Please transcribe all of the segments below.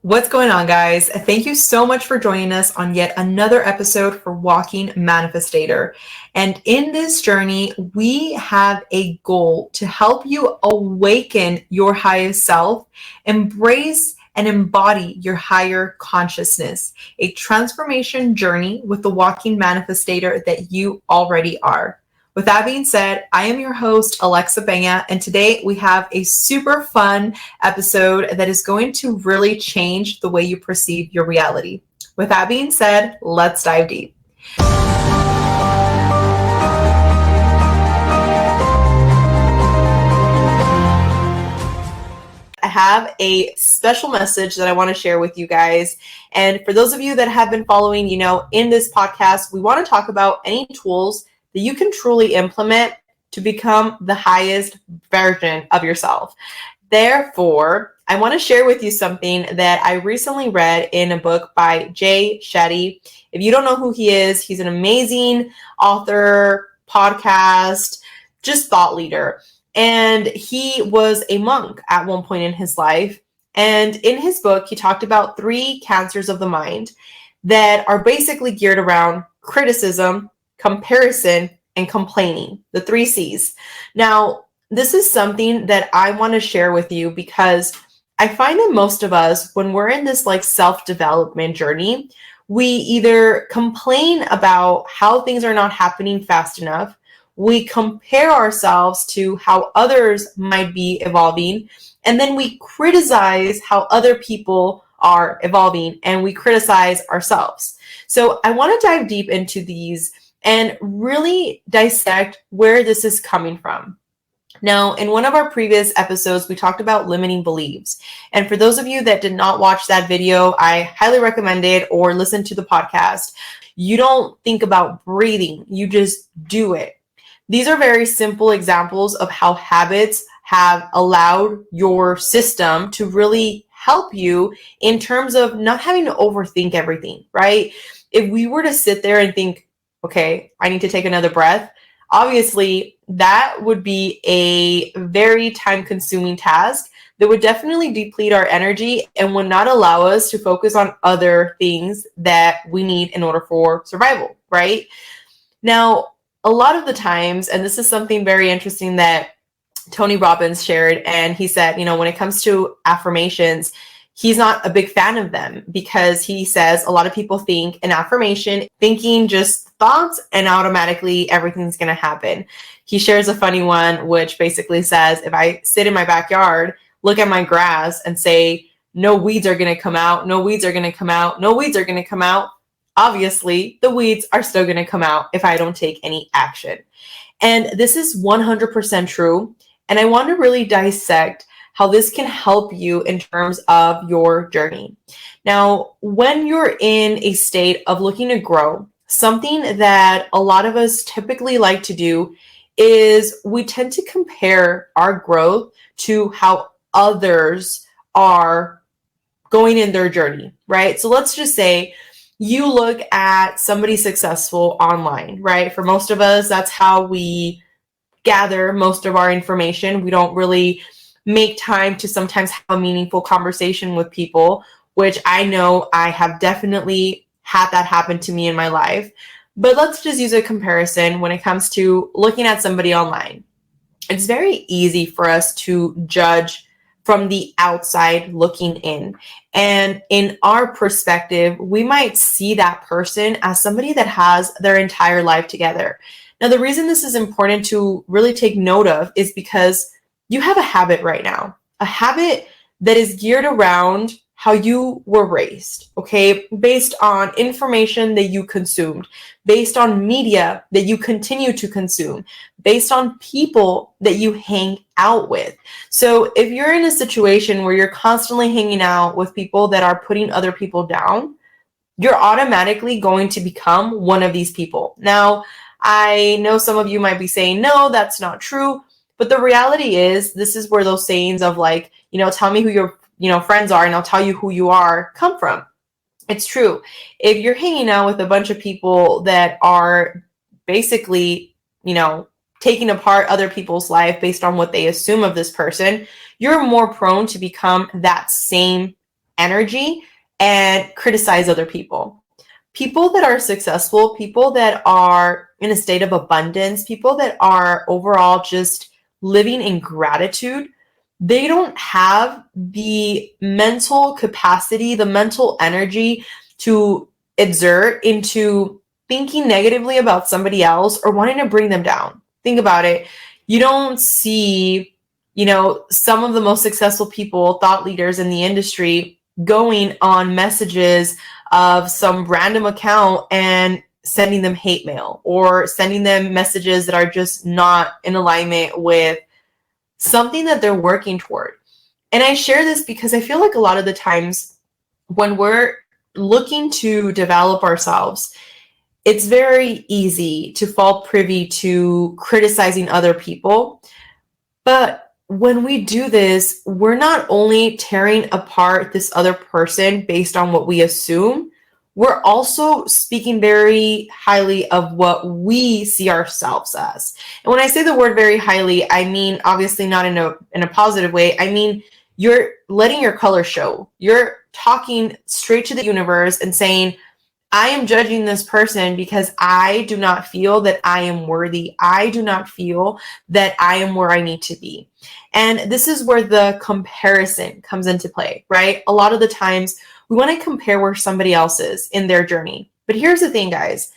What's going on, guys? Thank you so much for joining us on yet another episode for Walking Manifestator. And in this journey, we have a goal to help you awaken your highest self, embrace and embody your higher consciousness, a transformation journey with the Walking Manifestator that you already are. With that being said, I am your host, Alexa Benya, and today we have a super fun episode that is going to really change the way you perceive your reality. With that being said, let's dive deep. I have a special message that I want to share with you guys. And for those of you that have been following, in this podcast, we want to talk about any tools that you can truly implement to become the highest version of yourself. Therefore, I want to share with you something that I recently read in a book by Jay Shetty. If you don't know who he is, he's an amazing author, podcast, just thought leader. And he was a monk at one point in his life. And in his book, he talked about 3 cancers of the mind that are basically geared around criticism, comparison, and complaining, the 3 C's. Now, this is something that I want to share with you because I find that most of us, when we're in this self-development journey, we either complain about how things are not happening fast enough, we compare ourselves to how others might be evolving, and then we criticize how other people are evolving, and we criticize ourselves. So I want to dive deep into these and really dissect where this is coming from. Now, in one of our previous episodes, we talked about limiting beliefs. And for those of you that did not watch that video, I highly recommend it or listen to the podcast. You don't think about breathing, you just do it. These are very simple examples of how habits have allowed your system to really help you in terms of not having to overthink everything, right? If we were to sit there and think, okay, I need to take another breath, obviously that would be a very time-consuming task that would definitely deplete our energy and would not allow us to focus on other things that we need in order for survival, right? Now, a lot of the times, and this is something very interesting that Tony Robbins shared, and he said, when it comes to affirmations, he's not a big fan of them because he says a lot of people think an affirmation, thinking just thoughts and automatically everything's going to happen. He shares a funny one, which basically says, if I sit in my backyard, look at my grass and say, no weeds are going to come out, no weeds are going to come out, no weeds are going to come out, obviously the weeds are still going to come out if I don't take any action. And this is 100% true. And I want to really dissect how this can help you in terms of your journey. Now, when you're in a state of looking to grow, something that a lot of us typically like to do is we tend to compare our growth to how others are going in their journey, right? So let's just say you look at somebody successful online, right? For most of us, that's how we gather most of our information. We don't really make time to sometimes have a meaningful conversation with people, which I know I have definitely had that happen to me in my life. But let's just use a comparison when it comes to looking at somebody online. It's very easy for us to judge from the outside looking in. And in our perspective, we might see that person as somebody that has their entire life together. Now, the reason this is important to really take note of is because you have a habit right now, a habit that is geared around how you were raised, okay? Based on information that you consumed, based on media that you continue to consume, based on people that you hang out with. So if you're in a situation where you're constantly hanging out with people that are putting other people down, you're automatically going to become one of these people. Now, I know some of you might be saying, no, that's not true. But the reality is, this is where those sayings of tell me who your, friends are and I'll tell you who you are come from. It's true. If you're hanging out with a bunch of people that are basically, taking apart other people's life based on what they assume of this person, you're more prone to become that same energy and criticize other people. People that are successful, people that are in a state of abundance, people that are overall just living in gratitude, they don't have the mental capacity, the mental energy to exert into thinking negatively about somebody else or wanting to bring them down. Think about it. You don't see, some of the most successful people, thought leaders in the industry, going on messages of some random account and sending them hate mail or sending them messages that are just not in alignment with something that they're working toward. And I share this because I feel like a lot of the times when we're looking to develop ourselves, it's very easy to fall privy to criticizing other people. But when we do this, we're not only tearing apart this other person based on what we assume, we're also speaking very highly of what we see ourselves as. And when I say the word very highly, I mean, obviously not in a positive way. I mean, you're letting your color show. You're talking straight to the universe and saying, I am judging this person because I do not feel that I am worthy. I do not feel that I am where I need to be. And this is where the comparison comes into play, right? A lot of the times we want to compare where somebody else is in their journey. But here's the thing, guys.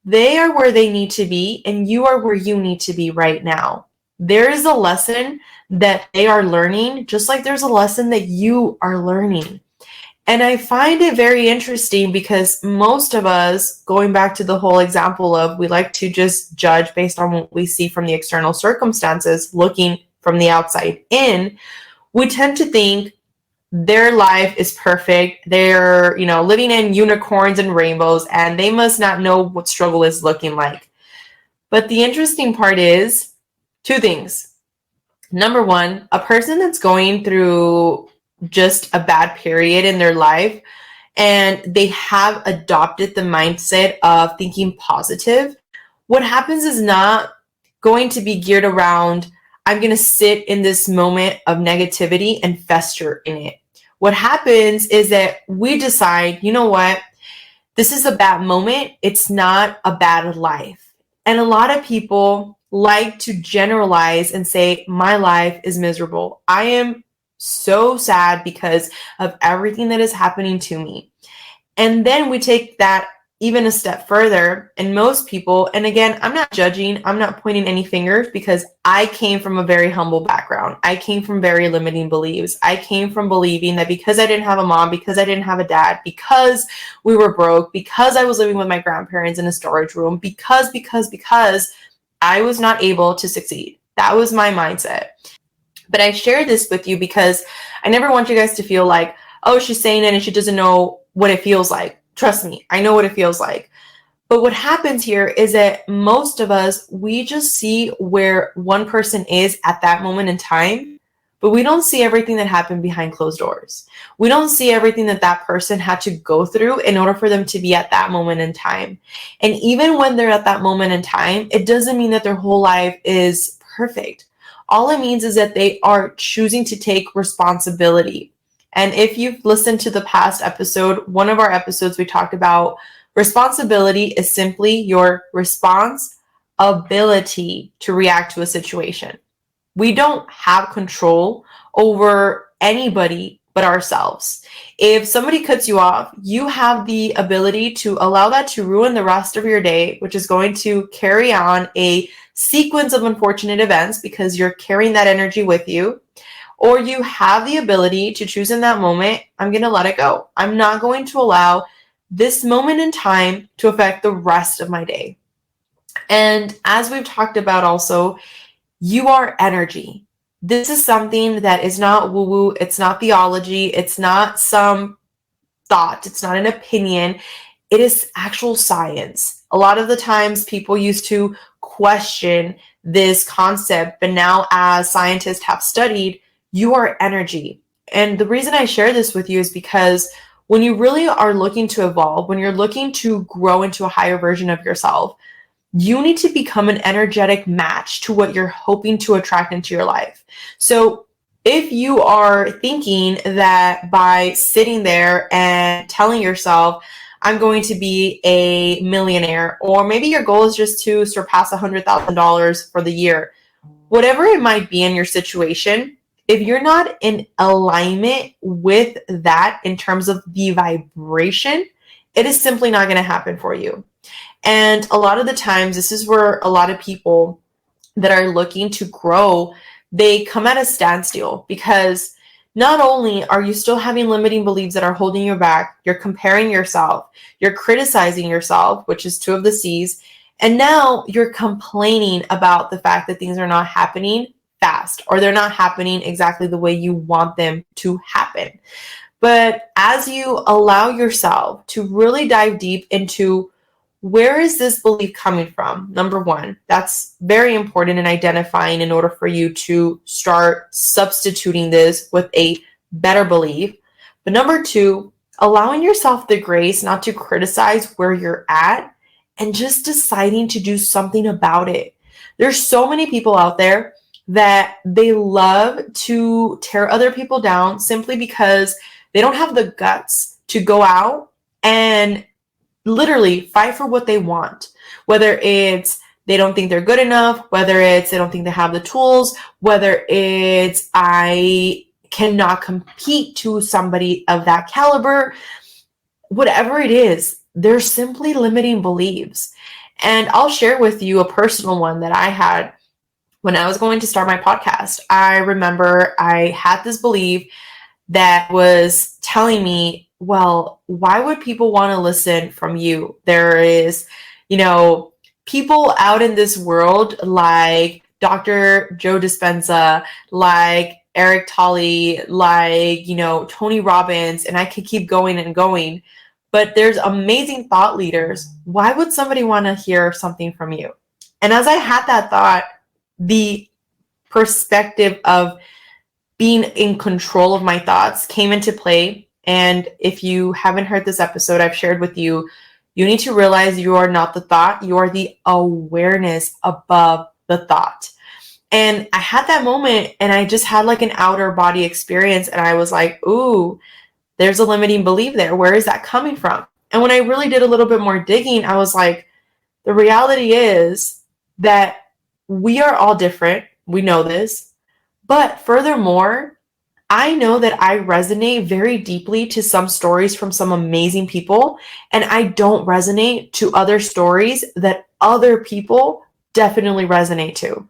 They are where they need to be, and you are where you need to be right now. There is a lesson that they are learning, just like there's a lesson that you are learning. And I find it very interesting because most of us, going back to the whole example of we like to just judge based on what we see from the external circumstances, looking from the outside in, we tend to think their life is perfect. They're, living in unicorns and rainbows, and they must not know what struggle is looking like. But the interesting part is two things. Number one, a person that's going through just a bad period in their life and they have adopted the mindset of thinking positive, what happens is not going to be geared around, I'm going to sit in this moment of negativity and fester in it. What happens is that we decide, you know what, this is a bad moment. It's not a bad life. And a lot of people like to generalize and say, my life is miserable. I am so sad because of everything that is happening to me. And then we take that even a step further, and most people, and again, I'm not judging, I'm not pointing any fingers because I came from a very humble background. I came from very limiting beliefs. I came from believing that because I didn't have a mom, because I didn't have a dad, because we were broke, because I was living with my grandparents in a storage room, because I was not able to succeed. That was my mindset. But I share this with you because I never want you guys to feel like, oh, she's saying it and she doesn't know what it feels like. Trust me, I know what it feels like. But what happens here is that most of us, we just see where one person is at that moment in time, but we don't see everything that happened behind closed doors. We don't see everything that that person had to go through in order for them to be at that moment in time. And even when they're at that moment in time, it doesn't mean that their whole life is perfect. All it means is that they are choosing to take responsibility. And if you've listened to the past episode, one of our episodes, we talked about responsibility is simply your response ability to react to a situation. We don't have control over anybody but ourselves. If somebody cuts you off, you have the ability to allow that to ruin the rest of your day, which is going to carry on a sequence of unfortunate events because you're carrying that energy with you. Or you have the ability to choose in that moment, I'm going to let it go. I'm not going to allow this moment in time to affect the rest of my day. And as we've talked about also, you are energy. This is something that is not woo-woo. It's not theology. It's not some thought. It's not an opinion. It is actual science. A lot of the times people used to question this concept, but now as scientists have studied, you are energy. And the reason I share this with you is because when you really are looking to evolve, when you're looking to grow into a higher version of yourself, you need to become an energetic match to what you're hoping to attract into your life. So If you are thinking that by sitting there and telling yourself, I'm going to be a millionaire, or maybe your goal is just to surpass $100,000 for the year, whatever it might be in your situation, if you're not in alignment with that in terms of the vibration, it is simply not going to happen for you. And a lot of the times, this is where a lot of people that are looking to grow, they come at a standstill, because not only are you still having limiting beliefs that are holding you back, you're comparing yourself, you're criticizing yourself, which is two of the C's, and now you're complaining about the fact that things are not happening fast, or they're not happening exactly the way you want them to happen. But as you allow yourself to really dive deep into, where is this belief coming from? Number one, that's very important in identifying in order for you to start substituting this with a better belief. But number two, allowing yourself the grace not to criticize where you're at and just deciding to do something about it. There's so many people out there that they love to tear other people down simply because they don't have the guts to go out and literally fight for what they want, whether it's they don't think they're good enough, whether it's they don't think they have the tools, whether it's I cannot compete to somebody of that caliber, whatever it is, they're simply limiting beliefs. And I'll share with you a personal one that I had when I was going to start my podcast. I remember I had this belief that was telling me, well, why would people want to listen from you? There is, people out in this world like Dr. Joe Dispenza, like Eric Tolley, like, Tony Robbins, and I could keep going and going. But there's amazing thought leaders. Why would somebody want to hear something from you? And as I had that thought, the perspective of being in control of my thoughts came into play. And if you haven't heard this episode, I've shared with you, you need to realize you are not the thought, you are the awareness above the thought. And I had that moment and I just had like an outer body experience. And I was like, ooh, there's a limiting belief there. Where is that coming from? And when I really did a little bit more digging, I was like, the reality is that we are all different. We know this. But furthermore, I know that I resonate very deeply to some stories from some amazing people, and I don't resonate to other stories that other people definitely resonate to.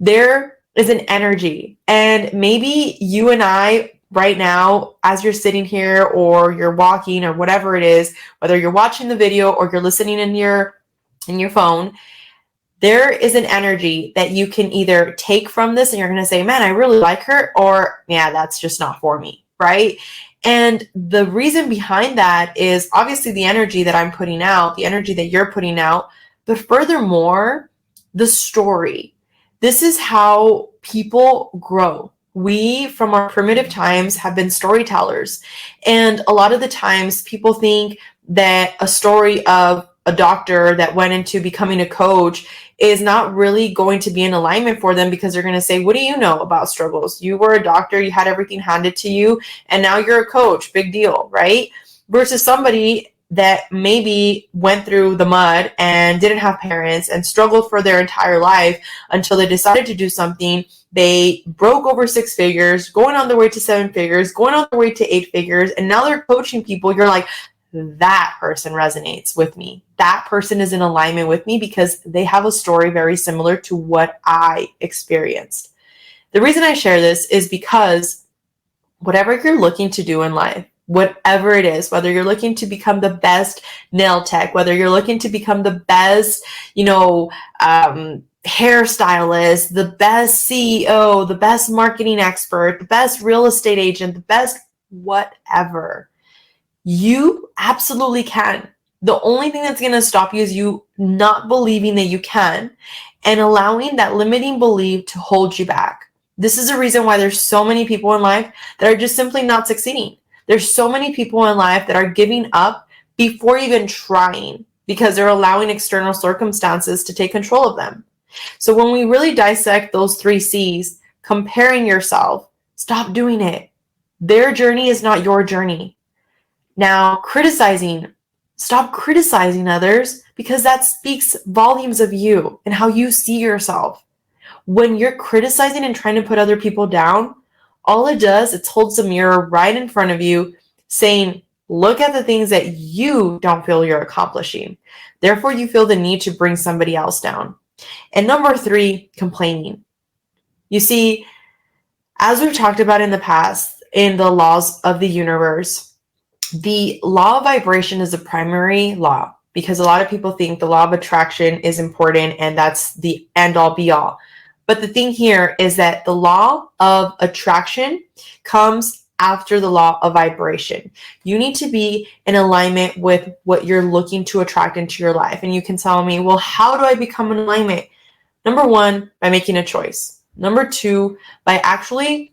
There is an energy, and maybe you and I right now, as you're sitting here or you're walking or whatever it is, whether you're watching the video or you're listening in your phone, there is an energy that you can either take from this and you're going to say, man, I really like her, or yeah, that's just not for me, right? And the reason behind that is obviously the energy that I'm putting out, the energy that you're putting out, but furthermore, the story. This is how people grow. We, from our primitive times, have been storytellers. And a lot of the times people think that a story of a doctor that went into becoming a coach is not really going to be in alignment for them, because they're going to say, what do you know about struggles? You were a doctor, you had everything handed to you, and now you're a coach, big deal, right? Versus somebody that maybe went through the mud and didn't have parents and struggled for their entire life until they decided to do something. They broke over 6 figures, going on their way to 7 figures, going on their way to 8 figures, and now they're coaching people. You're like, that person resonates with me. That person is in alignment with me because they have a story very similar to what I experienced. The reason I share this is because whatever you're looking to do in life, whatever it is, whether you're looking to become the best nail tech, whether you're looking to become the best, hairstylist, the best CEO, the best marketing expert, the best real estate agent, the best whatever, you absolutely can. The only thing that's going to stop you is you not believing that you can and allowing that limiting belief to hold you back. This is the reason why there's so many people in life that are just simply not succeeding. There's so many people in life that are giving up before even trying because they're allowing external circumstances to take control of them. So when we really dissect those 3 C's, comparing yourself, Stop doing it. Their journey is not your journey. Now, criticizing. Stop criticizing others because that speaks volumes of you and how you see yourself. When you're criticizing and trying to put other people down, all it does is holds a mirror right in front of you saying, look at the things that you don't feel you're accomplishing. Therefore, you feel the need to bring somebody else down. And number 3, complaining. You see, as we've talked about in the past, in the laws of the universe, the law of vibration is the primary law because a lot of people think the law of attraction is important and that's the end all be all. But the thing here is that the law of attraction comes after the law of vibration. You need to be in alignment with what you're looking to attract into your life. And you can tell me, well, how do I become in alignment? Number 1, by making a choice. Number 2, by actually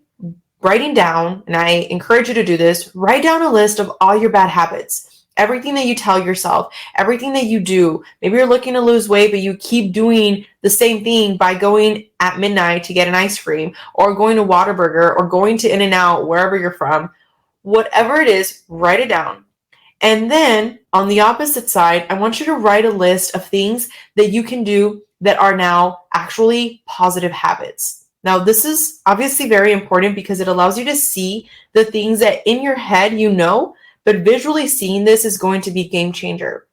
writing down, and I encourage you to do this, write down a list of all your bad habits. Everything that you tell yourself, everything that you do. Maybe you're looking to lose weight, but you keep doing the same thing by going at midnight to get an ice cream, or going to Whataburger, or going to In-N-Out, wherever you're from. Whatever it is, write it down. And then on the opposite side, I want you to write a list of things that you can do that are now actually positive habits. Now, this is obviously very important because it allows you to see the things that in your head you know, but visually seeing this is going to be a game changer.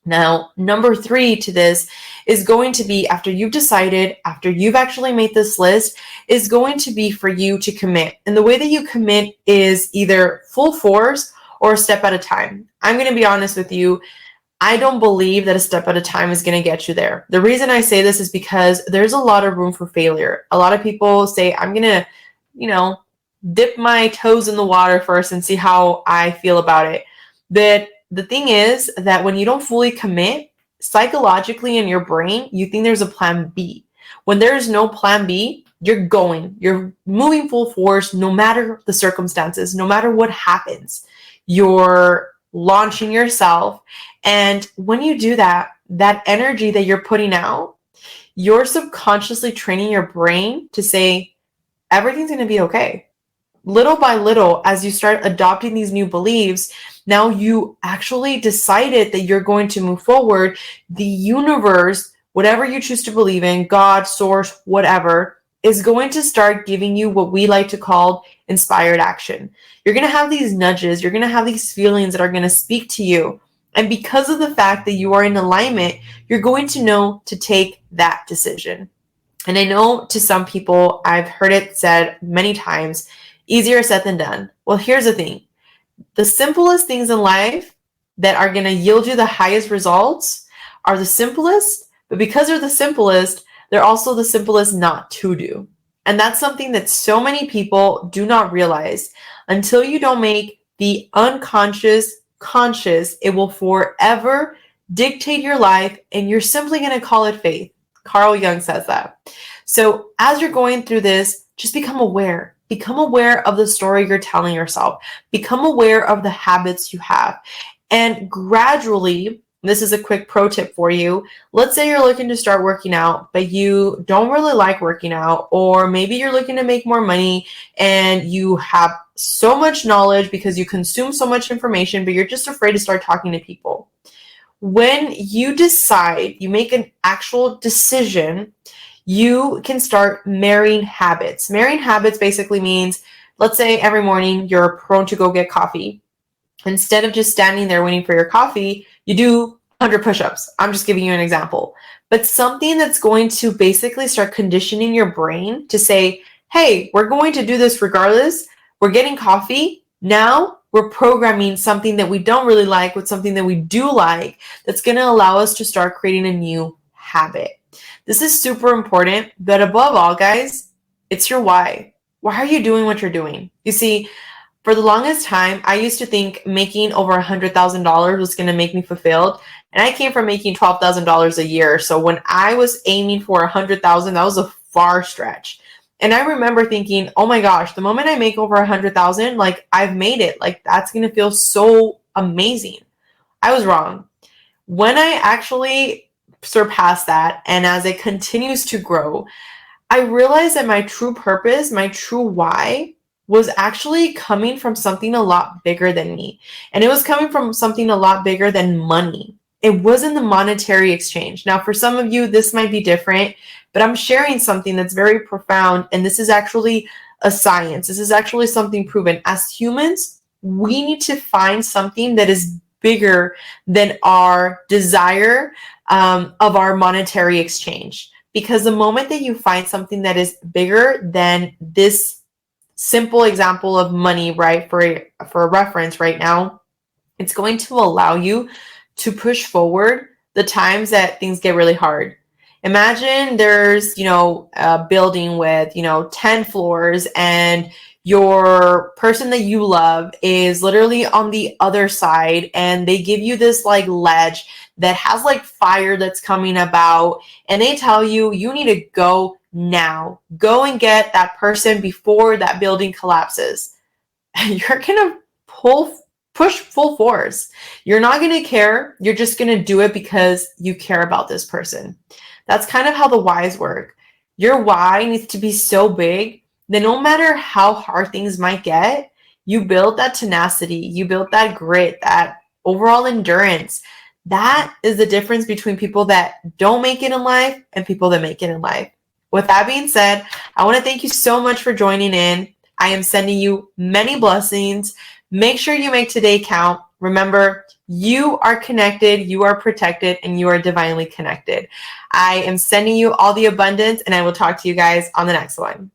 Now, number 3 to this is going to be after you've decided, after you've actually made this list, is going to be for you to commit. And the way that you commit is either full force or a step at a time. I'm going to be honest with you. I don't believe that a step at a time is going to get you there. The reason I say this is because there's a lot of room for failure. A lot of people say, I'm going to, dip my toes in the water first and see how I feel about it. But the thing is that when you don't fully commit, psychologically in your brain, you think there's a plan B. When there's no plan B, you're moving full force no matter the circumstances, no matter what happens. You're launching yourself. And when you do that, that energy that you're putting out, you're subconsciously training your brain to say, everything's going to be okay. Little by little, as you start adopting these new beliefs, now you actually decided that you're going to move forward. The universe, whatever you choose to believe in, God, source, whatever, is going to start giving you what we like to call inspired action. You're going to have these nudges. You're going to have these feelings that are going to speak to you. And because of the fact that you are in alignment, you're going to know to take that decision. And I know to some people, I've heard it said many times, easier said than done. Well, here's the thing. The simplest things in life that are going to yield you the highest results are the simplest, but because they're the simplest, they're also the simplest not to do. And that's something that so many people do not realize. Until you don't make the unconscious conscious, it will forever dictate your life, and you're simply going to call it faith. Carl Jung says that. So as you're going through this, just become aware. Become aware of the story you're telling yourself. Become aware of the habits you have. And gradually, this is a quick pro tip for you. Let's say you're looking to start working out, but you don't really like working out, or maybe you're looking to make more money and you have so much knowledge because you consume so much information, but you're just afraid to start talking to people. When you decide, you make an actual decision, you can start marrying habits. Marrying habits basically means, let's say every morning you're prone to go get coffee. Instead of just standing there waiting for your coffee, you do 100 push-ups. I'm just giving you an example. But something that's going to basically start conditioning your brain to say, hey, we're going to do this regardless. We're getting coffee. Now we're programming something that we don't really like with something that we do like, that's going to allow us to start creating a new habit. This is super important, but above all, guys, it's your why. Why are you doing what you're doing? You see, for the longest time, I used to think making over $100,000 was going to make me fulfilled. And I came from making $12,000 a year. So when I was aiming for $100,000, that was a far stretch. And I remember thinking, oh my gosh, the moment I make over $100,000, like I've made it. Like that's going to feel so amazing. I was wrong. When I actually surpassed that, and as it continues to grow, I realized that my true purpose, my true why, was actually coming from something a lot bigger than me. And it was coming from something a lot bigger than money. It wasn't the monetary exchange. Now, for some of you, this might be different, but I'm sharing something that's very profound. And this is actually a science. This is actually something proven. As humans, we need to find something that is bigger than our desire of our monetary exchange. Because the moment that you find something that is bigger than this simple example of money, right, for a reference right now, it's going to allow you to push forward the times that things get really hard. Imagine there's, a building with, 10 floors, and your person that you love is literally on the other side, and they give you this like ledge that has like fire that's coming about, and they tell you you need to go now. Go and get that person before that building collapses. You're gonna push full force. You're not gonna care. You're just gonna do it because you care about this person. That's kind of how the whys work. Your why needs to be so big that no matter how hard things might get, you build that tenacity, you build that grit, that overall endurance. That is the difference between people that don't make it in life and people that make it in life. With that being said, I want to thank you so much for joining in. I am sending you many blessings. Make sure you make today count. Remember, you are connected, you are protected, and you are divinely connected. I am sending you all the abundance, and I will talk to you guys on the next one.